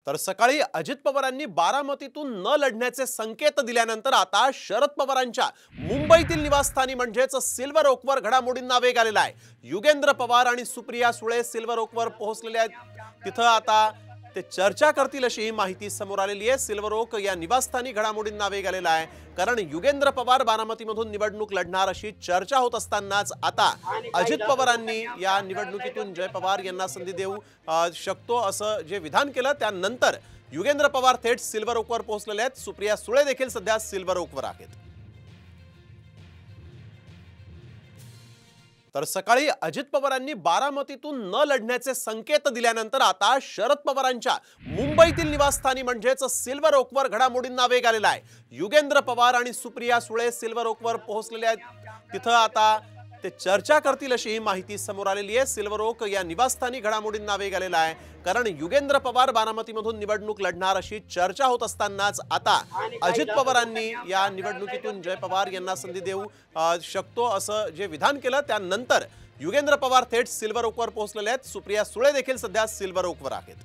तर सकाळी अजित पवारांनी बारामतीतून न लढण्याचे संकेत दिल्यानंतर आता शरद पवारांच्या मुंबईतील निवासस्थानी म्हणजेच सिल्वर ओकवर घडामोडींना वेग आलेला आहे। युगेंद्र पवार आणि सुप्रिया सुळे सिल्वर ओकवर पोहोचलेले आहेत। तिथं आता ते चर्चा करतील अशी ही माहिती समोर आलेली आहे। सिल्वर ओक या निवासस्थानी घडामोडींना वेग आलेला आहे, कारण युगेंद्र पवार बारामतीमधून निवडणूक लढणार अशी चर्चा होत असतानाच आता अजित पवारांनी या निवडणुकीतून जय पवार यांना संधी देऊ शकतो असं जे विधान केलं, त्यानंतर युगेंद्र पवार थेट सिल्वर ओकवर पोहोचलेले आहेत। सुप्रिया सुळे देखील सध्या सिल्वर ओकवर आहेत। तर सकाळी अजित पवारांनी बारामतीतून न लढण्याचे संकेत दिल्यानंतर आता शरद पवारांच्या मुंबईतील निवासस्थानी म्हणजेच सिल्वर ओकवर घडामोडींना वेग आलेला आहे। युगेंद्र पवार आणि सुप्रिया सुळे सिल्वर ओकवर पोहोचलेले आहेत। तिथं आता ते चर्चा करतील अशी ही माहिती समोर आलेली आहे। सिल्वर ओक या निवासस्थानी घडामोडींना वेग आलेला आहे, कारण युगेंद्र पवार बारामतीमधून निवडणूक लढणार अशी चर्चा होत असतानाच आता अजित पवारांनी या निवडणुकीतून जय पवार यांना संधी देऊ शकतो असं जे विधान केलं, त्यानंतर युगेंद्र पवार थेट सिल्वर ओकवर पोहोचलेले आहेत। सुप्रिया सुळे देखील सध्या सिल्वर ओकवर आहेत।